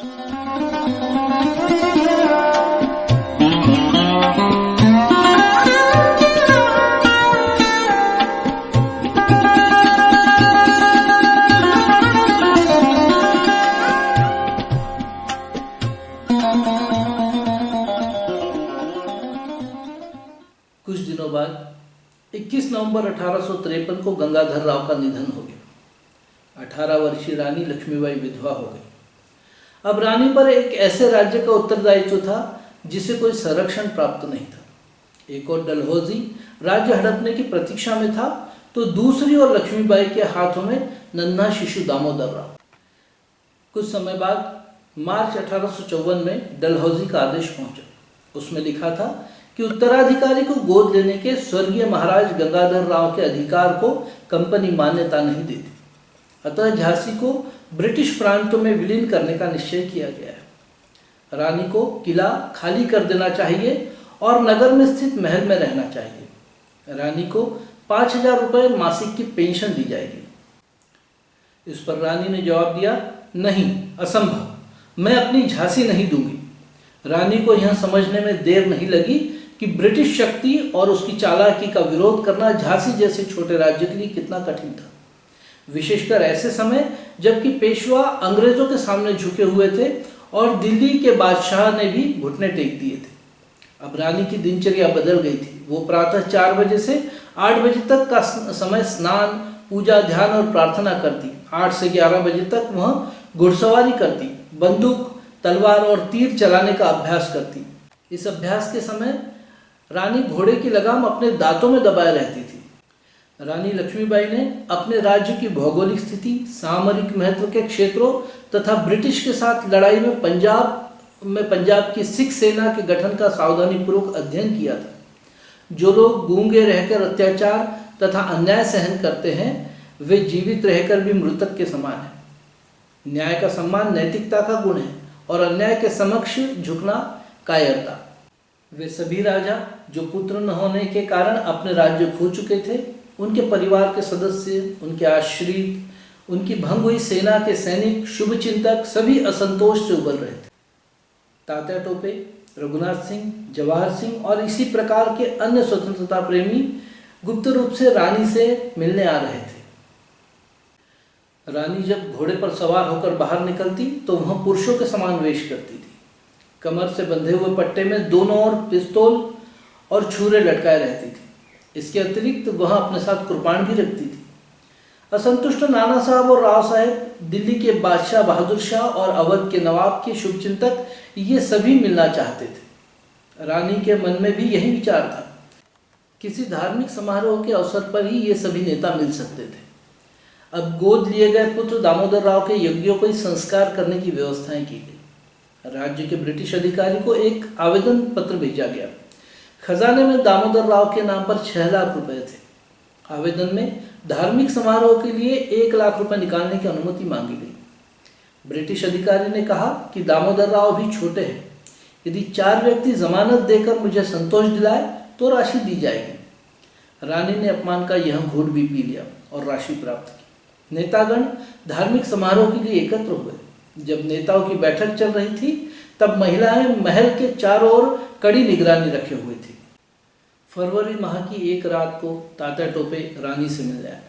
कुछ दिनों बाद 21 नवंबर 1853 को गंगाधर राव का निधन हो गया। 18 वर्षीय रानी लक्ष्मीबाई विधवा हो गई। अब रानी पर एक ऐसे राज्य का उत्तरदायित्व था जिसे कोई संरक्षण प्राप्त नहीं था। एक और डलहौजी राज्य हड़पने की प्रतीक्षा में था, तो दूसरी ओर लक्ष्मीबाई के हाथों में नन्हा शिशु दामोदर राव। कुछ समय बाद मार्च 1854 में डलहौजी का आदेश पहुंचा। उसमें लिखा था कि उत्तराधिकारी को गोद लेने के स्वर्गीय महाराज गंगाधर राव के अधिकार को कंपनी मान्यता नहीं देती। अतः झांसी को ब्रिटिश प्रांतों में विलीन करने का निश्चय किया गया है। रानी को किला खाली कर देना चाहिए और नगर में स्थित महल में रहना चाहिए। रानी को 5,000 रुपये मासिक की पेंशन दी जाएगी। इस पर रानी ने जवाब दिया, नहीं, असंभव, मैं अपनी झांसी नहीं दूंगी। रानी को यह समझने में देर नहीं लगी कि ब्रिटिश शक्ति और उसकी चालाकी का विरोध करना झांसी जैसे छोटे राज्य के लिए कितना कठिन था, विशेषकर ऐसे समय जबकि पेशवा अंग्रेजों के सामने झुके हुए थे और दिल्ली के बादशाह ने भी घुटने टेक दिए थे। अब रानी की दिनचर्या बदल गई थी। वो प्रातः 4 बजे से 8 बजे तक का समय स्नान, पूजा, ध्यान और प्रार्थना करती। 8 से 11 बजे तक वह घुड़सवारी करती, बंदूक, तलवार और तीर चलाने का अभ्यास करती। इस अभ्यास के समय रानी घोड़े की लगाम अपने दांतों में दबाए रहती थी। रानी लक्ष्मीबाई ने अपने राज्य की भौगोलिक स्थिति, सामरिक महत्व के क्षेत्रों तथा ब्रिटिश के साथ लड़ाई में पंजाब की सिख सेना के गठन का सावधानीपूर्वक अध्ययन किया था। जो लोग गूंगे रहकर अत्याचार तथा अन्याय सहन करते हैं, वे जीवित रहकर भी मृतक के समान हैं। न्याय का सम्मान नैतिकता का गुण है और अन्याय के समक्ष झुकना कायरता। वे सभी राजा जो पुत्र न होने के कारण अपने राज्य खो चुके थे, उनके परिवार के सदस्य, उनके आश्रित, उनकी भंग हुई सेना के सैनिक, शुभचिंतक सभी असंतोष से उबल रहे थे। तात्या टोपे, रघुनाथ सिंह, जवाहर सिंह और इसी प्रकार के अन्य स्वतंत्रता प्रेमी गुप्त रूप से रानी से मिलने आ रहे थे। रानी जब घोड़े पर सवार होकर बाहर निकलती तो वह पुरुषों के समान वेश करती थी। कमर से बंधे हुए पट्टे में दोनों ओर पिस्तौल और छुरे लटकाए रहती थी। इसके अतिरिक्त वह अपने साथ कृपाण भी रखती थी। असंतुष्ट नाना साहब और राव साहब, दिल्ली के बादशाह बहादुर शाह और अवध के नवाब के शुभचिंतक, ये सभी मिलना चाहते थे। रानी के मन में भी यही विचार था। किसी धार्मिक समारोह के अवसर पर ही ये सभी नेता मिल सकते थे। अब गोद लिए गए पुत्र दामोदर राव के यज्ञों को संस्कार करने की व्यवस्थाएं की गई। राज्य के ब्रिटिश अधिकारी को एक आवेदन पत्र भेजा गया। खजाने में दामोदर राव के नाम पर 6 लाख रुपए थे। आवेदन में धार्मिक समारोह के लिए 1 लाख रुपए निकालने की अनुमति मांगी गई। ब्रिटिश अधिकारी ने कहा कि दामोदर राव अभी छोटे हैं, यदि 4 व्यक्ति जमानत देकर मुझे संतोष दिलाए तो राशि दी जाएगी। रानी ने अपमान का यह घूंट भी पी लिया और राशि प्राप्त की। नेतागण धार्मिक समारोह के लिए एकत्र हुए। जब नेताओं की बैठक चल रही थी, तब महिलाएं महल के चारों ओर कड़ी निगरानी रखे हुए थी। फरवरी माह की एक रात को तात्या टोपे रानी से मिल आए।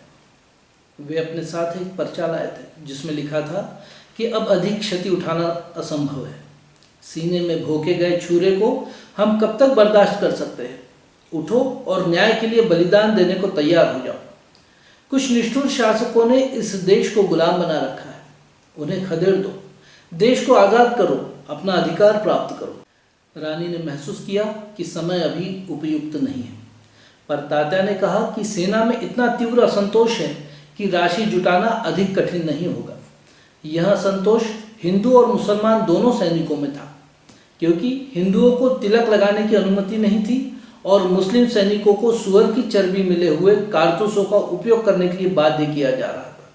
वे अपने साथ एक पर्चा लाए थे जिसमें लिखा था कि अब अधिक क्षति उठाना असंभव है। सीने में भोंके गए छुरे को हम कब तक बर्दाश्त कर सकते हैं? उठो और न्याय के लिए बलिदान देने को तैयार हो जाओ। कुछ निष्ठुर शासकों ने इस देश को गुलाम बना रखा है, उन्हें खदेड़ दो, देश को आज़ाद करो, अपना अधिकार प्राप्त करो। रानी ने महसूस किया कि समय अभी उपयुक्त नहीं है, पर तात्या ने कहा कि सेना में इतना तीव्र असंतोष है कि राशि जुटाना अधिक कठिन नहीं होगा। यह असंतोष हिंदू और मुसलमान दोनों सैनिकों में था, क्योंकि हिंदुओं को तिलक लगाने की अनुमति नहीं थी और मुस्लिम सैनिकों को सुअर की चर्बी मिले हुए कारतूसों का उपयोग करने के लिए बाध्य किया जा रहा था।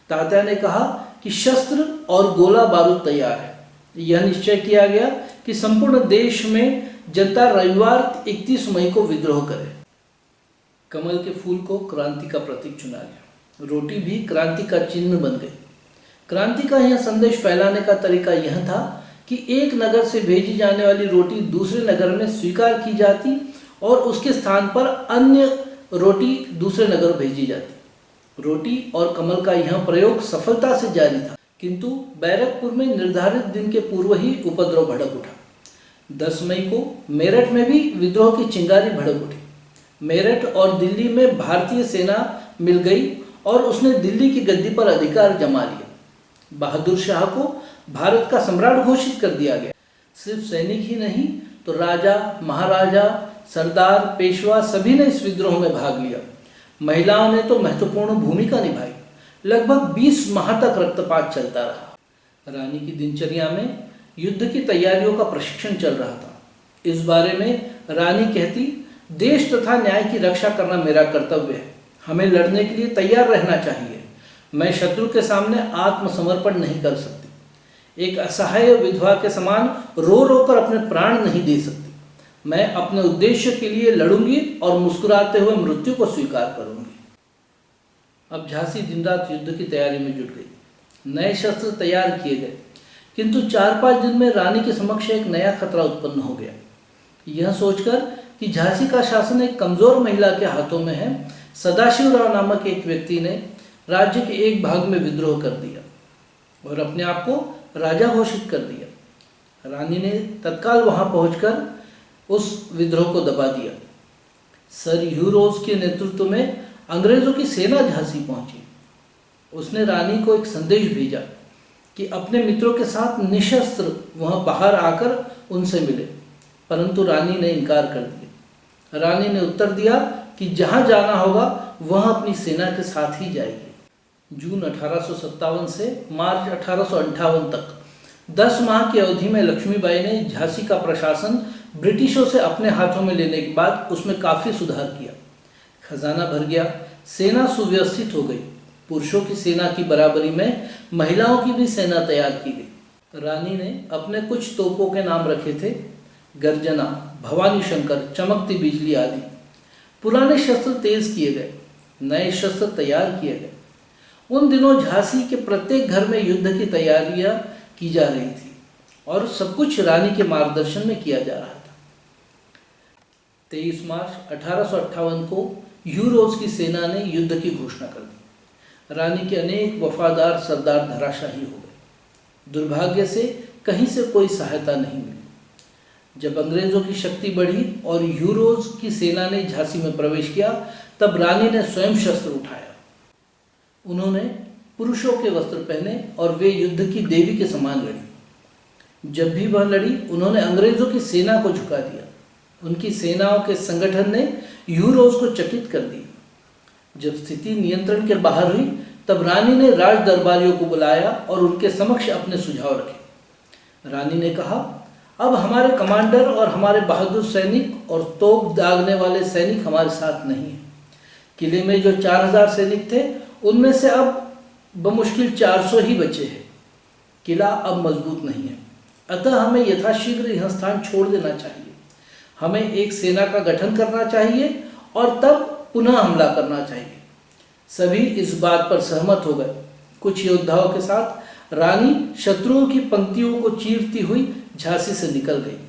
तात्या ने कहा कि शस्त्र और गोला बारूद तैयार है। यह निश्चय किया गया कि संपूर्ण देश में जनता रविवार 31 मई को विद्रोह करे। कमल के फूल को क्रांति का प्रतीक चुना गया। रोटी भी क्रांति का चिन्ह बन गई। क्रांति का यह संदेश फैलाने का तरीका यह था कि एक नगर से भेजी जाने वाली रोटी दूसरे नगर में स्वीकार की जाती और उसके स्थान पर अन्य रोटी दूसरे नगर भेजी जाती। रोटी और कमल का यह प्रयोग सफलता से जारी था, किंतु बैरकपुर में निर्धारित दिन के पूर्व ही उपद्रव भड़क उठा। 10 मई को मेरठ में भी विद्रोह की चिंगारी भड़क उठी। मेरठ और दिल्ली में भारतीय सेना मिल गई और उसने दिल्ली की गद्दी पर अधिकार जमा लिया। बहादुर शाह को भारत का सम्राट घोषित कर दिया गया। सिर्फ सैनिक ही नहीं तो राजा, महाराजा, सरदार, पेशवा सभी ने इस विद्रोह में भाग लिया। महिलाओं ने तो महत्वपूर्ण भूमिका निभाई। लगभग 20 माह तक रक्तपात चलता रहा। रानी की दिनचर्या में युद्ध की तैयारियों का प्रशिक्षण चल रहा था। इस बारे में रानी कहती, देश तथा न्याय की रक्षा करना मेरा कर्तव्य है। हमें लड़ने के लिए तैयार रहना चाहिए। मैं शत्रु के सामने आत्मसमर्पण नहीं कर सकती। एक असहाय विधवा के समान रो रो कर अपने प्राण नहीं दे सकती। मैं अपने उद्देश्य के लिए लड़ूंगी और मुस्कुराते हुए मृत्यु को स्वीकार करूंगी। अब झांसी दिन रात युद्ध की तैयारी में जुट गई। नए शस्त्र तैयार किए गए, किंतु 4-5 दिन में रानी के समक्ष एक नया खतरा उत्पन्न हो गया। यह सोचकर कि झांसी का शासन एक कमजोर महिला के हाथों में है, सदाशिवराव नामक एक व्यक्ति ने राज्य के एक भाग में विद्रोह कर दिया और अपने आप को राजा घोषित कर दिया। रानी ने तत्काल वहां पहुंचकर उस विद्रोह को दबा दिया। सर ह्यू रोज के नेतृत्व में अंग्रेजों की सेना झांसी पहुंची। उसने रानी को एक संदेश भेजा कि अपने मित्रों के साथ निशस्त्र वहां बाहर आकर उनसे मिले, परंतु रानी ने इनकार कर दिया। रानी ने उत्तर दिया कि जहां जाना होगा वह अपनी सेना के साथ ही जाएगी। जून 1857 से मार्च 1858 तक 10 माह की अवधि में लक्ष्मीबाई ने झांसी का प्रशासन ब्रिटिशों से अपने हाथों में लेने के बाद उसमें काफी सुधार किया। खजाना भर गया, सेना सुव्यवस्थित हो गई। पुरुषों की सेना की बराबरी में महिलाओं की भी सेना तैयार की गई। रानी ने अपने कुछ तोपों के नाम रखे थे, गर्जना, भवानी शंकर, चमकती बिजली आदि। पुराने शस्त्र तेज किए गए, नए शस्त्र तैयार किए गए। उन दिनों झांसी के प्रत्येक घर में युद्ध की तैयारियां की जा रही थी और सब कुछ रानी के मार्गदर्शन में किया जा रहा था। 23 मार्च 1858 को ह्यू रोज की सेना ने युद्ध की घोषणा कर दी। रानी के अनेक वफादार सरदार धराशायी हो गए। दुर्भाग्य से कहीं से कोई सहायता नहीं मिली। जब अंग्रेजों की शक्ति बढ़ी और ह्यू रोज की सेना ने झांसी में प्रवेश किया, तब रानी ने स्वयं शस्त्र उठाया। उन्होंने पुरुषों के वस्त्र पहने और वे युद्ध की देवी के समान लड़ी। जब भी वह लड़ी, उन्होंने अंग्रेजों की सेना को झुका दिया। उनकी सेनाओं के संगठन ने ह्यू रोज को चकित कर दिया। जब स्थिति नियंत्रण के बाहर हुई, तब रानी ने राज दरबारियों को बुलाया और उनके समक्ष अपने सुझाव रखे। रानी ने कहा, अब हमारे कमांडर और हमारे बहादुर सैनिक और तोप दागने वाले सैनिक हमारे साथ नहीं हैं। किले में जो 4000 सैनिक थे, उनमें से अब बमुश्किल 400 ही बचे हैं। किला अब मजबूत नहीं है, अतः हमें यथाशीघ्र यह स्थान छोड़ देना चाहिए। हमें एक सेना का गठन करना चाहिए और तब पुनः हमला करना चाहिए। सभी इस बात पर सहमत हो गए। कुछ योद्धाओं के साथ रानी शत्रुओं की पंक्तियों को चीरती हुई झांसी से निकल गई।